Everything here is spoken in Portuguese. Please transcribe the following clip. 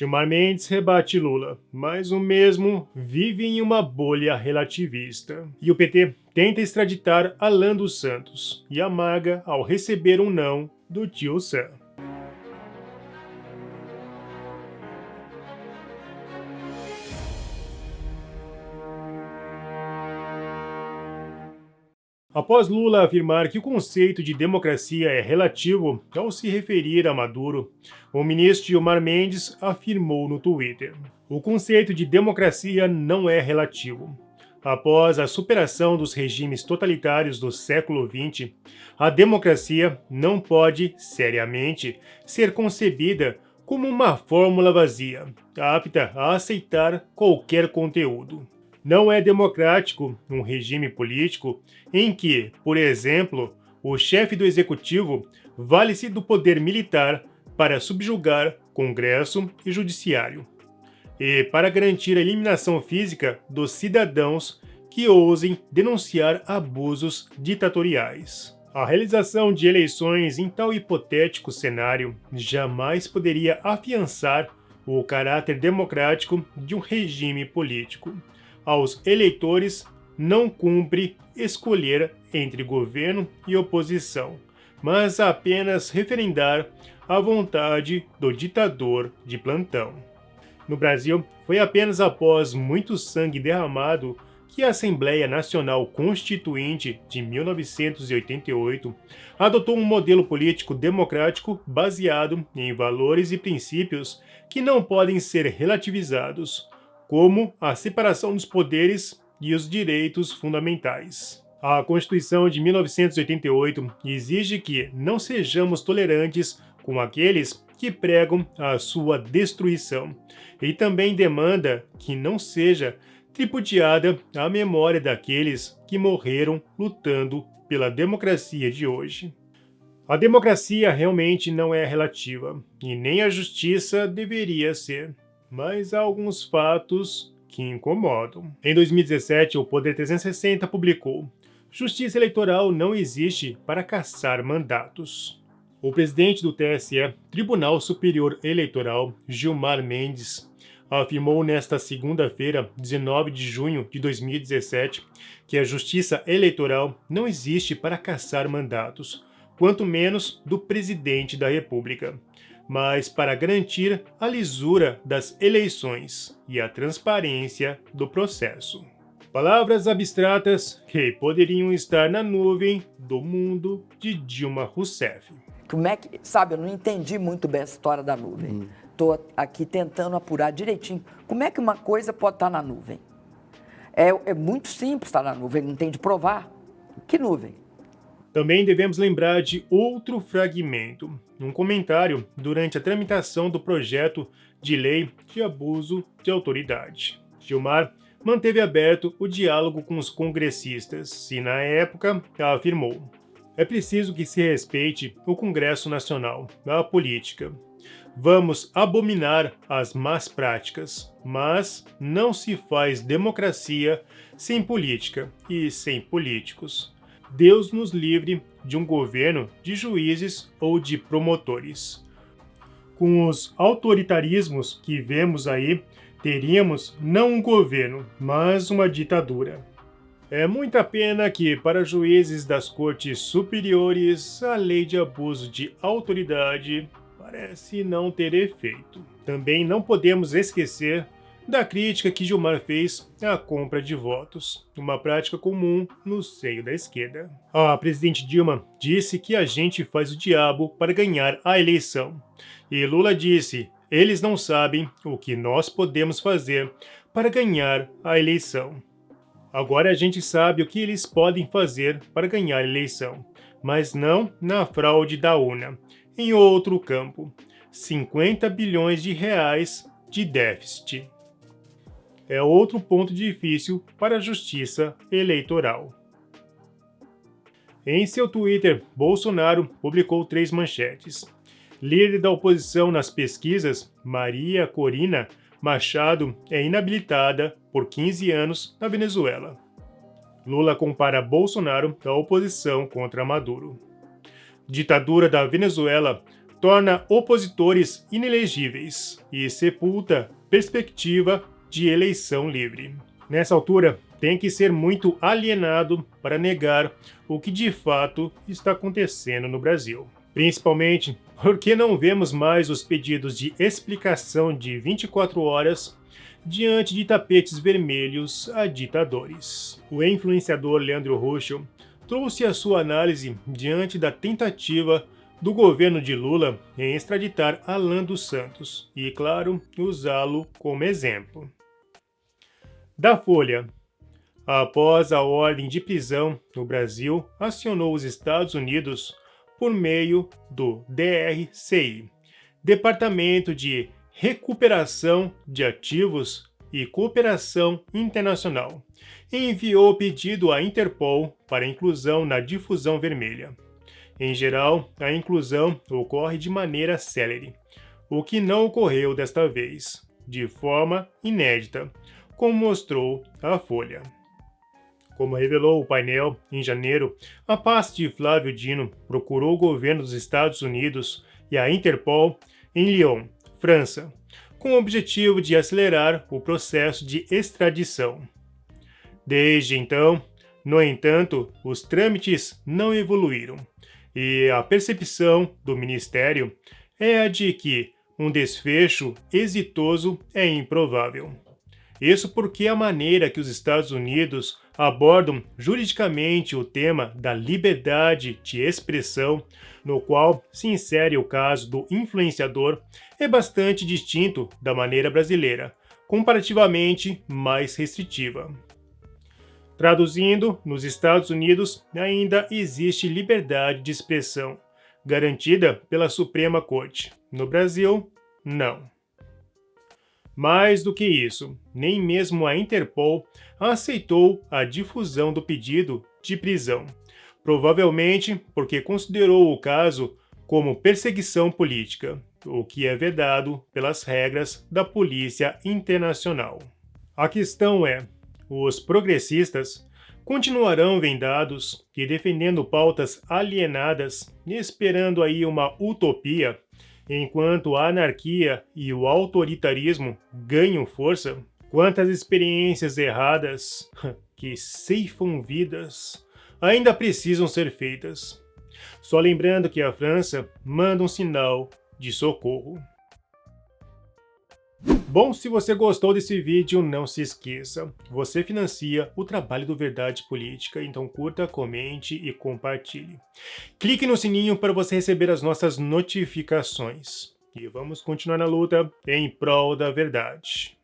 Gilmar Mendes rebate Lula, mas o mesmo vive em uma bolha relativista. E o PT tenta extraditar Alan dos Santos e amarga ao receber um não do tio Sam. Após Lula afirmar que o conceito de democracia é relativo ao se referir a Maduro, o ministro Gilmar Mendes afirmou no Twitter: "O conceito de democracia não é relativo. Após a superação dos regimes totalitários do século XX, a democracia não pode, seriamente, ser concebida como uma fórmula vazia, apta a aceitar qualquer conteúdo. Não é democrático um regime político em que, por exemplo, o chefe do executivo vale-se do poder militar para subjugar Congresso e Judiciário, e para garantir a eliminação física dos cidadãos que ousem denunciar abusos ditatoriais. A realização de eleições em tal hipotético cenário jamais poderia afiançar o caráter democrático de um regime político. Aos eleitores não cumpre escolher entre governo e oposição, mas apenas referendar a vontade do ditador de plantão." No Brasil, foi apenas após muito sangue derramado que a Assembleia Nacional Constituinte de 1988 adotou um modelo político democrático baseado em valores e princípios que não podem ser relativizados, como a separação dos poderes e os direitos fundamentais. A Constituição de 1988 exige que não sejamos tolerantes com aqueles que pregam a sua destruição e também demanda que não seja tripudiada a memória daqueles que morreram lutando pela democracia de hoje. A democracia realmente não é relativa e nem a justiça deveria ser. Mas há alguns fatos que incomodam. Em 2017, o Poder 360 publicou: "Justiça eleitoral não existe para cassar mandatos." O presidente do TSE, Tribunal Superior Eleitoral, Gilmar Mendes, afirmou nesta segunda-feira, 19 de junho de 2017, que a justiça eleitoral não existe para cassar mandatos, quanto menos do presidente da República, mas para garantir a lisura das eleições e a transparência do processo. Palavras abstratas que poderiam estar na nuvem do mundo de Dilma Rousseff. Como é que, sabe, eu não entendi muito bem a história da nuvem. Estou aqui tentando apurar direitinho. Como é que uma coisa pode estar na nuvem? É muito simples estar na nuvem, não tem de provar. Que nuvem? Também devemos lembrar de outro fragmento, um comentário durante a tramitação do projeto de lei de abuso de autoridade. Gilmar manteve aberto o diálogo com os congressistas e, na época, afirmou: "É preciso que se respeite o Congresso Nacional, a política. Vamos abominar as más práticas, mas não se faz democracia sem política e sem políticos. Deus nos livre de um governo de juízes ou de promotores. Com os autoritarismos que vemos aí, teríamos não um governo, mas uma ditadura." É muita pena que, para juízes das cortes superiores, a lei de abuso de autoridade parece não ter efeito. Também não podemos esquecer da crítica que Gilmar fez à compra de votos, uma prática comum no seio da esquerda. A presidente Dilma disse que a gente faz o diabo para ganhar a eleição. E Lula disse: "Eles não sabem o que nós podemos fazer para ganhar a eleição." Agora a gente sabe o que eles podem fazer para ganhar a eleição, mas não na fraude da urna. Em outro campo, 50 bilhões de reais de déficit. É outro ponto difícil para a justiça eleitoral. Em seu Twitter, Bolsonaro publicou 3 manchetes. Líder da oposição nas pesquisas, Maria Corina Machado é inabilitada por 15 anos na Venezuela. Lula compara Bolsonaro à oposição contra Maduro. Ditadura da Venezuela torna opositores inelegíveis e sepulta perspectiva de eleição livre. Nessa altura, tem que ser muito alienado para negar o que de fato está acontecendo no Brasil. Principalmente porque não vemos mais os pedidos de explicação de 24 horas diante de tapetes vermelhos a ditadores. O influenciador Leandro Ruschel trouxe a sua análise diante da tentativa do governo de Lula em extraditar Alan dos Santos e, claro, usá-lo como exemplo. Da Folha. Após a ordem de prisão, o Brasil acionou os Estados Unidos por meio do DRCI, Departamento de Recuperação de Ativos e Cooperação Internacional, e enviou pedido à Interpol para inclusão na difusão vermelha. Em geral, a inclusão ocorre de maneira célere, o que não ocorreu desta vez, de forma inédita, como mostrou a Folha. Como revelou o painel, em janeiro, a pasta de Flávio Dino procurou o governo dos Estados Unidos e a Interpol em Lyon, França, com o objetivo de acelerar o processo de extradição. Desde então, no entanto, os trâmites não evoluíram e a percepção do Ministério é a de que um desfecho exitoso é improvável. Isso porque a maneira que os Estados Unidos abordam juridicamente o tema da liberdade de expressão, no qual se insere o caso do influenciador, é bastante distinto da maneira brasileira, comparativamente mais restritiva. Traduzindo, nos Estados Unidos ainda existe liberdade de expressão, garantida pela Suprema Corte. No Brasil, não. Mais do que isso, nem mesmo a Interpol aceitou a difusão do pedido de prisão, provavelmente porque considerou o caso como perseguição política, o que é vedado pelas regras da Polícia Internacional. A questão é, os progressistas continuarão vendados e defendendo pautas alienadas, esperando aí uma utopia, enquanto a anarquia e o autoritarismo ganham força? Quantas experiências erradas que ceifam vidas ainda precisam ser feitas? Só lembrando que a França manda um sinal de socorro. Bom, se você gostou desse vídeo, não se esqueça, você financia o trabalho do Verdade Política, então curta, comente e compartilhe. Clique no sininho para você receber as nossas notificações. E vamos continuar na luta em prol da verdade.